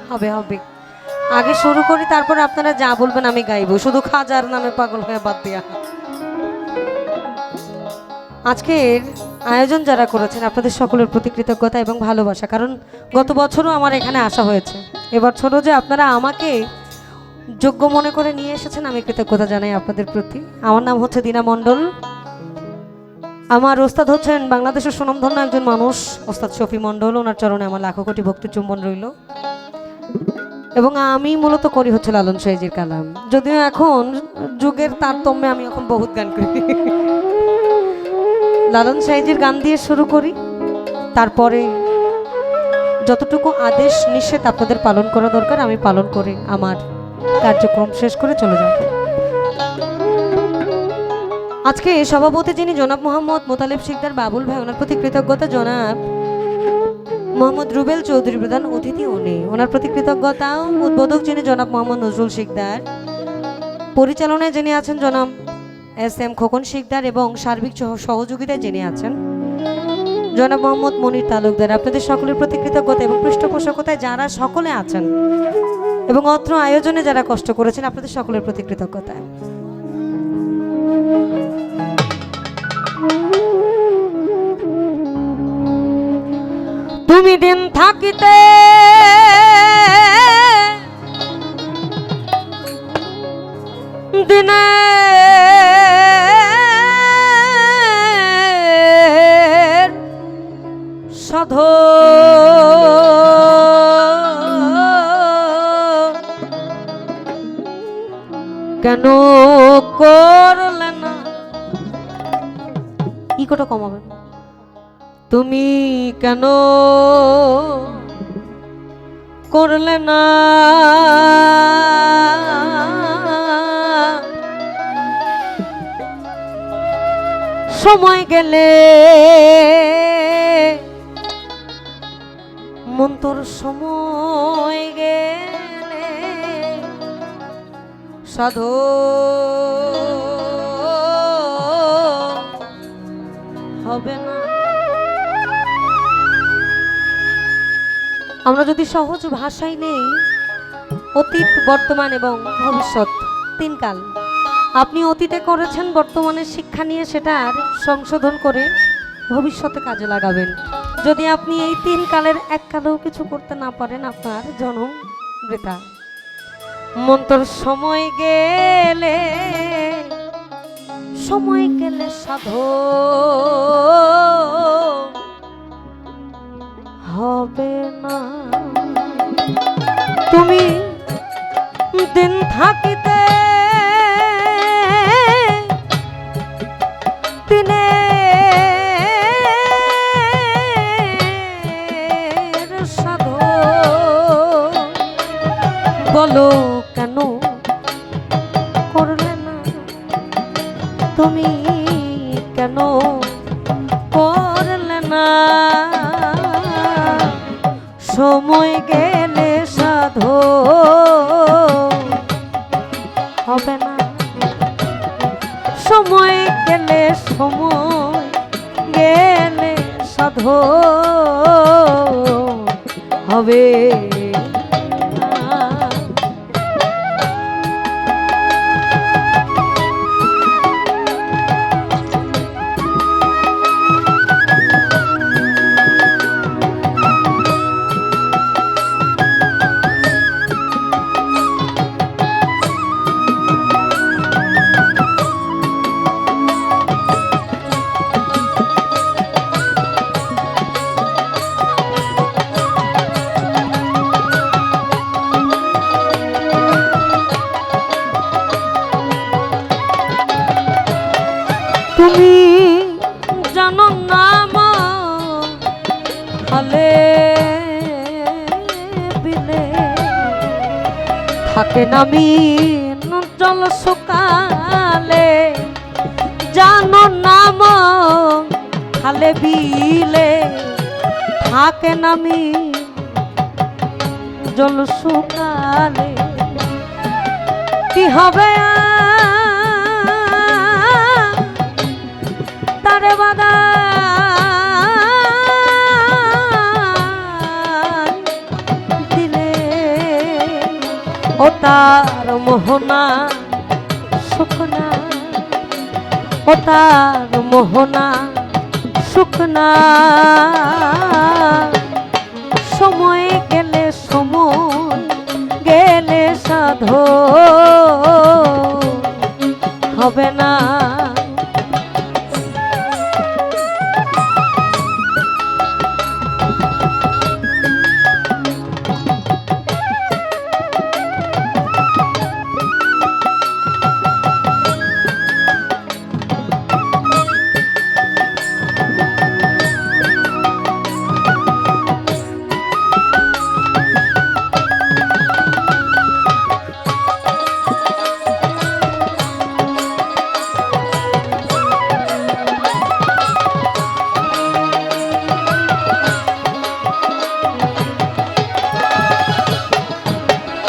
হবে হবে, আগে শুরু করি, তারপর আপনারা যা বলবেন আমি গাইবো, শুধু খাজার নামে পাগল হয়ে বাদ দিয়া। আজকের আয়োজন যারা করেছেন আপনাদের সকলের প্রতি কৃতজ্ঞতা এবং ভালোবাসা, কারণ গত বছরও আমার এখানে আসা হয়েছে, এবছরও যে আপনারা আমাকে যোগ্য মনে করে নিয়ে এসেছেন আমি কৃতজ্ঞতা জানাই আপনাদের প্রতি। আমার নাম হচ্ছে দীনা মণ্ডল, আমার ওস্তাদ হচ্ছেন বাংলাদেশের সুনামধন্য একজন মানুষ ওস্তাদ শফি মণ্ডল, ওনার চরণে আমার লাখো কোটি ভক্তি চুম্বন রইল। এবং আমি মূলত করি হচ্ছে লালন সাইজির কালাম, যদিও এখন যুগের তারতম্যে আমি এখন বহুত গান করি। লালন সাইজির গান দিয়ে শুরু করি, তারপরে যতটুকু আদেশ নিষেধ আপনাদের পালন করা দরকার আমি পালন করে আমার কার্যক্রম শেষ করে চলে যাব। আজকে সভাপতি যিনি জনাব মোহাম্মদ মোতালেব শিকদার বাবুল ভাই, ওনার প্রতি কৃতজ্ঞতা। জনাব মোহাম্মদ রুবেল চৌধুরী প্রধান অতিথি উনি, ওনার প্রতি কৃতজ্ঞতা। উদ্বোধক যিনি জনাব মোহাম্মদ নজরুল শিকদার, পরিচালনায় যিনি আছেন জনাব এস.এম. খোকন শিকদার এবং সার্বিক সহযোগিতায় যিনি আছেন জনাব মোহাম্মদ মনির তালুকদার। আপনাদের সকলের প্রতি কৃতজ্ঞতা এবং পৃষ্ঠপোষকতায় যারা সকলে আছেন এবং অত্র আয়োজনে যারা কষ্ট করেছেন আপনাদের সকলের প্রতি কৃতজ্ঞতা। তুমি দিন থাকিতে দিনে সাধো কেন করলে না, ইকোটা কমাবেন, তুমি কেন করলে না সময় গেলে মন্তর সময় গেলে সাধো হবে না। আমরা যদি সহজ ভাষায় নেই, অতীত বর্তমান এবং ভবিষ্যৎ তিন কাল, আপনি অতীতে করেছেন, বর্তমানে শিক্ষা নিয়ে সেটার সংশোধন করে ভবিষ্যতে কাজে লাগাবেন। যদি আপনি এই তিন কালের এক কালেও কিছু করতে না পারেন আপনার জন্ম বৃথা। মন্তর সময় গেলে সাধো হবে না। তুমি দিন থাকিতে দিনে সাধো বলো কেন করলে না, তুমি কেন করলে না সময় গেলে সাধো হবে না, সময় গেলে সাধো হবে না। তুমি জানো নাম হলে বিলে থাকে নামি জল শুকালে, জানো নাম খালে বিলে থাকে নামি জল শুকালে, কি হবে তারে বাদা দিলে ও তার মোহনা সুখনা, ও তার মোহনা সুখনা, সময় গেলে সময় গেলে সাধো হবে না।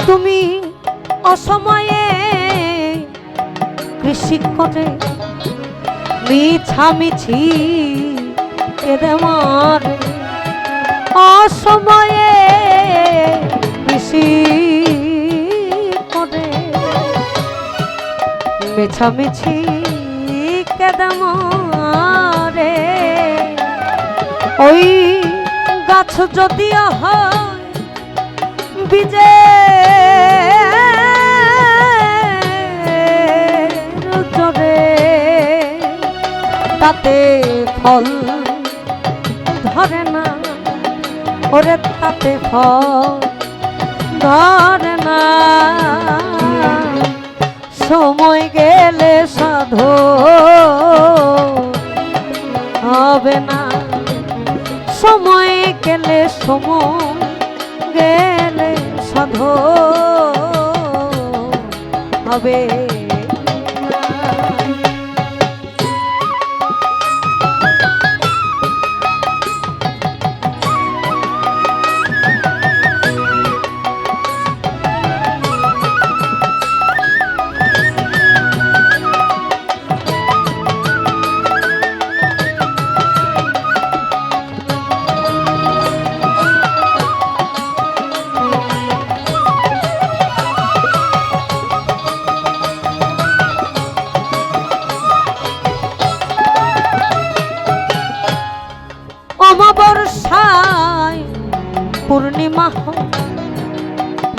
তুমি অসময়ে কৃষি করে মিছামিছি কেঁদে মারে, অসময়ে কৃষি করে মিছামিছি কেঁদে মারে। ওই গাছ যদিও হয় বিজে জরে, তাতে ফল ধরে না, ওরে তাতে ফল ধরে না। সময় গেলে সাধো হবে না, সময় গেলে সময় গেলে সাধো হবে। অমাবস্যায় পূর্ণিমা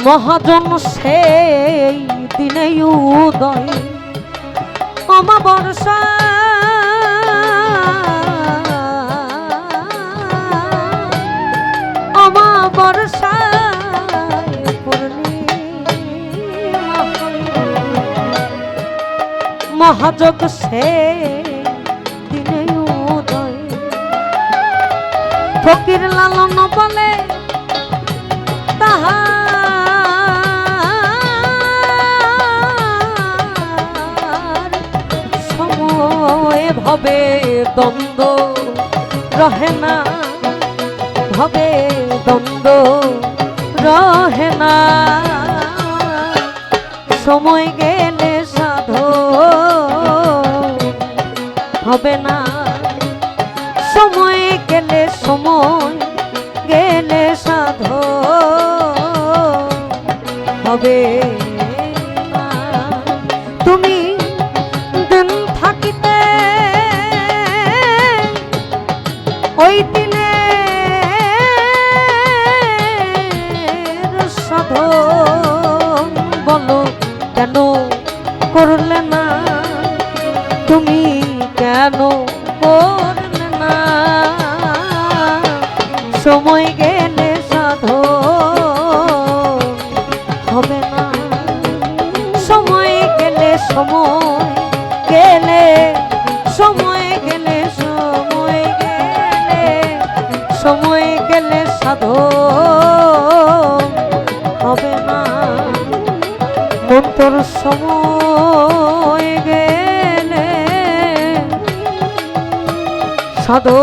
মহাজন সেই দিনে উদয়, অমাবস্যা অমাবস্যায় পূর্ণিমা মহাযোগ সেই দিনে উদয়। ফকির লালন বলে তাহার সময় ভবে দ্বন্দ্ব রহে না, ভবে দ্বন্দ্ব রহে না। সময় গেলে সাধো হবে না, সময় গেলে সময় গেলে সাধো হবে না। তুমি দিন থাকিতে ওই দিনে সাধন বলো কেন করলে না, তুমি কেন করলে না। সময় গেলে সাধো হবে না, সময় গেলে সময় গেলে সময় গেলে সময় গেলে সময় গেলে সাধো হবে না। মন্তর সময় গেলে সাধো